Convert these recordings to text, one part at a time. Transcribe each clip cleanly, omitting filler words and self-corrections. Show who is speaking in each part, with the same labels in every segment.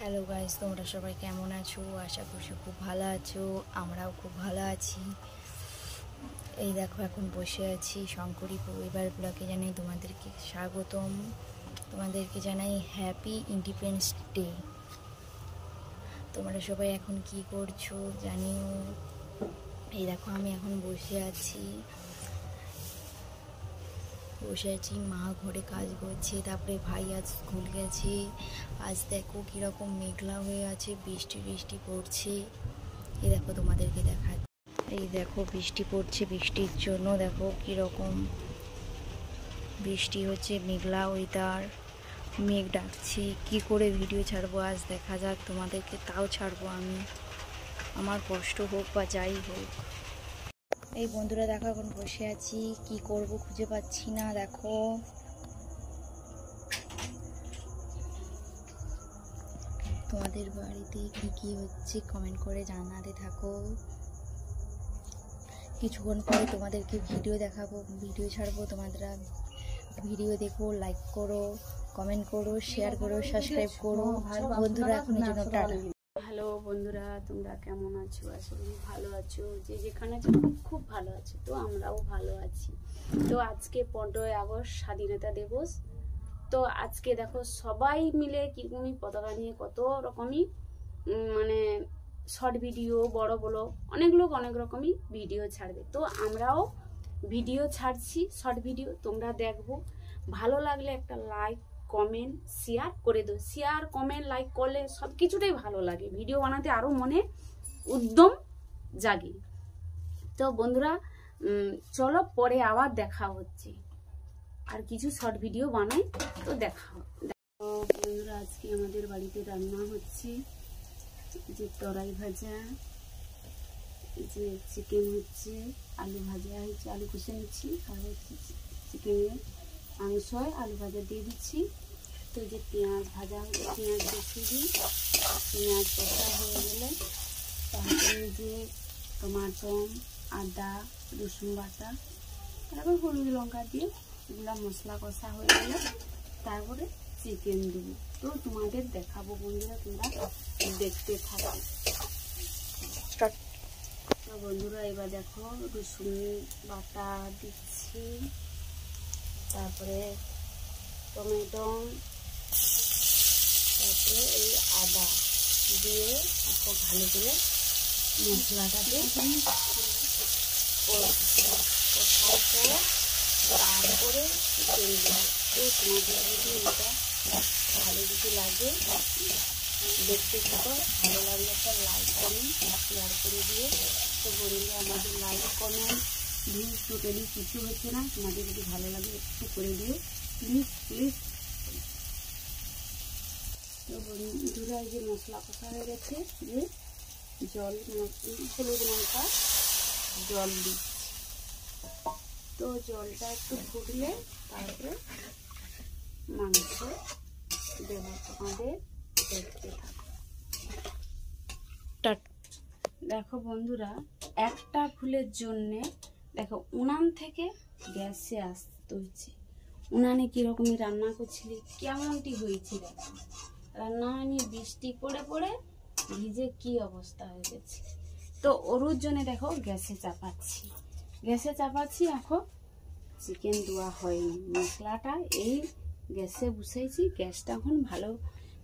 Speaker 1: Hello guys, তোমরা সবাই কেমন আছো? আশা করছি খুব ভালো আছো। আমরাও খুব ভালো আছি। এই দেখো, এখন বসে আছি শঙ্করী পরিবার ব্লগে। জানাই তোমাদেরকে স্বাগতম, তোমাদেরকে জানাই হ্যাপি ইন্ডিপেন্ডেন্স ডে। তোমরা সবাই এখন কি করছো জানিও। এই দেখো, আমি এখন বসে আছি, মা ঘরে কাজ করছে, তারপরে ভাই আজ স্কুল গেছে। আজ দেখো কিরকম মেঘলা হয়ে আছে, বৃষ্টি বৃষ্টি পড়ছে। এই দেখো, তোমাদেরকে দেখাচ্ছি। এই দেখো, বৃষ্টি পড়ছে, বৃষ্টির জন্য দেখো কিরকম বৃষ্টি হচ্ছে, মেঘলা ওয়েদার, মেঘ ডাকছে। কি করে ভিডিও ছাড়বো আজ দেখা যাক, তোমাদেরকে তাও ছাড়বো আমি, আমার কষ্ট হোক বা যাই হোক। এই বন্ধুরা দেখো, এখন বসে আছি, কি করব খুঁজে পাচ্ছি না। দেখো, তোমাদের বাড়িতে কি কি হচ্ছে কমেন্ট করে জানাতে থাকো। কিছুক্ষণ পরে তোমাদেরকে ভিডিও দেখাবো, ভিডিও ছাড়বো। তোমরা ভিডিও দেখো, লাইক করো, কমেন্ট করো, শেয়ার করো, সাবস্ক্রাইব করো। বন্ধুরা এখনের জন্য টাটা।
Speaker 2: হ্যালো বন্ধুরা, তোমরা কেমন আছো? আশা করি ভালো আছো, যে যেখানে আছো খুব ভালো আছো। তো আমরাও ভালো আছি। তো আজকে 15ই আগস্ট স্বাধীনতা দিবস। তো আজকে দেখো সবাই মিলে কিরকমই পতাকা নিয়ে কত রকমই মানে শর্ট ভিডিও, বড় বড় অনেক লোক অনেক রকমই ভিডিও ছাড়বে। তো আমরাও ভিডিও ছাড়ছি, শর্ট ভিডিও। তোমরা দেখবো, ভালো লাগলে একটা লাইক কমেন্ট শেয়ার করে দাও। শেয়ার কমেন্ট লাইক করলে সব কিছুটাই ভালো লাগে, ভিডিও বানাতে আরো মনে উদ্যম জাগে। তো বন্ধুরা চলো, পরে আবার দেখা হচ্ছে, আর কিছু শর্ট ভিডিও বানাই, তো দেখা হবে। তো বন্ধুরা, আজকে আমাদের বাড়িতে রান্না হচ্ছে যে তরাই ভাজা, যে চিকেন হচ্ছে, আলু ভাজা হচ্ছে, আলু কষে নিচ্ছি, আর হচ্ছে চিকেনের মাংস হয়, আলু ভাজা দিয়ে দিচ্ছি। তো যে পেঁয়াজ ভাজা হচ্ছে, পেঁয়াজ বেশি দিই, পেঁয়াজ কষা হয়ে গেলে তারপরে যে টমাটো, আদা, রসুন বাটা, তারপর হলুদ লঙ্কা দিয়ে এগুলো মশলা কষা হয়ে গেলে তারপরে চিকেন দেবো। তো তোমাদের দেখাবো বন্ধুরা, তোমরা দেখতে থাকো। তো বন্ধুরা এবার দেখো, রসুন বাটা দিচ্ছি, তারপরে টমেটো, তারপরে এই আদা দিয়ে খুব ভালো করে মশলাটাকে কষার পর তারপরে চিকেন দেবো। তো তোমাদের যদি এটা ভালো যদি লাগে দেখতে থাকো, ভালো লাগলে একটা লাইক কমেন্ট শেয়ার করে দিও। তো বন্ধুরা, আমাদের লাইক কমেন্ট ভিউজ টোটালি কিছু হচ্ছে না, তোমাদের যদি ভালো লাগে একটু করে দিও প্লিজ প্লিজ। তো বন্ধুরা, এই যে মশলা কষা হয়ে গেছে, যে জল হলুদ লঙ্কা জল দিচ্ছি। তো জলটা একটু ফুটলে তারপরে মাংস দেবো, তোমাদের দেখতে থাকো। দেখো বন্ধুরা, একটা ফুলের জন্যে দেখো উনান থেকে গ্যাসে আসতে হচ্ছে। উনানে কিরকমই রান্না করছিলি, কেমনটি হয়েছে দেখো। রান্না হয়নি, বৃষ্টি পড়ে পড়ে ভিজে কি অবস্থা হয়ে গেছে। তো ওর জন্য দেখো গ্যাসে চাপাচ্ছি। এখন চিকেন দেওয়া হয়নি, মশলাটা এই গ্যাসে বসেছি। গ্যাসটা এখন ভালো,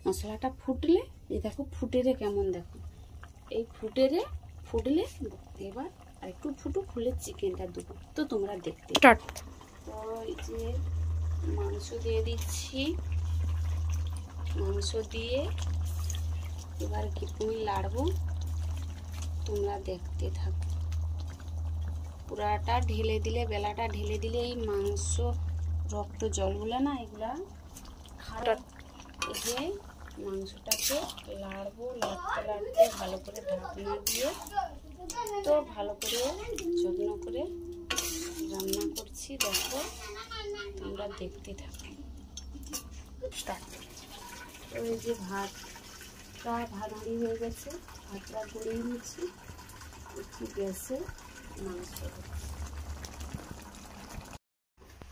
Speaker 2: মশলাটা ফুটলে, এই দেখো ফুটেরে কেমন, দেখো এই ফুটলে এবার আর একটু ফুলে চিকেনটা দেবো। তো তোমরা দেখতে। তো এই যে মাংস দিয়ে দিচ্ছি, মাংস দিয়ে এবার কিরকমই লাড়বো, তোমরা দেখতে থাকো। পুরাটা ঢেলে দিলে, বেলাটা ঢেলে দিলে এই মাংস রক্ত জলগুলো না, এগুলা খারাপ। এই যে মাংসটাকে লাড়বো, লাড়তে ভালো করে ঢাকনা দিয়ে, তো ভালো করে যত্ন করে রান্না করছি। দেখো তোমরা দেখতে থাকো। তো এই যে ভাতটা ভারী হয়ে গেছে, ভাতটা গড়িয়ে নিচ্ছি, একটু গ্যাসে মাংস।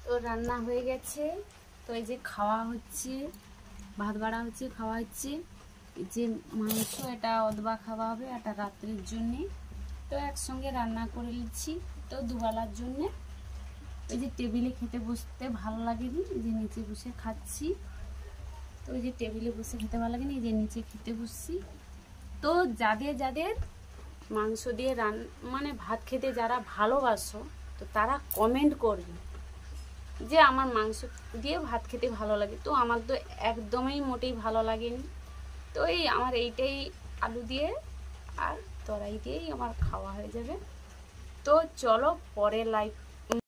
Speaker 2: তো রান্না হয়ে গেছে, তো এই যে খাওয়া হচ্ছে, ভাত বাড়া হচ্ছে, খাওয়া হচ্ছে। যে মাংস এটা অদবা খাওয়া হবে, এটা রাত্রের জন্যে। তো একসঙ্গে রান্না করে নিচ্ছি, তো দুবেলার জন্যে। ওই যে টেবিলে খেতে বসতে ভালো লাগেনি, এই যে নিচে বসে খাচ্ছি। তো ওই যে টেবিলে বসে খেতে ভালো লাগেনি, এই যে নিচে খেতে বসছি। তো যাদের যাদের মাংস দিয়ে মানে ভাত খেতে যারা ভালোবাসো, তো তারা কমেন্ট করবে যে আমার মাংস দিয়ে ভাত খেতে ভালো লাগে। তো আমার তো একদমই মোটেই ভালো লাগেনি। তো এই আমার এইটাই আলু দিয়ে আর তরাই দিয়েই আমার খাওয়া হয়ে যাবে। তো চলো পরের লাইভ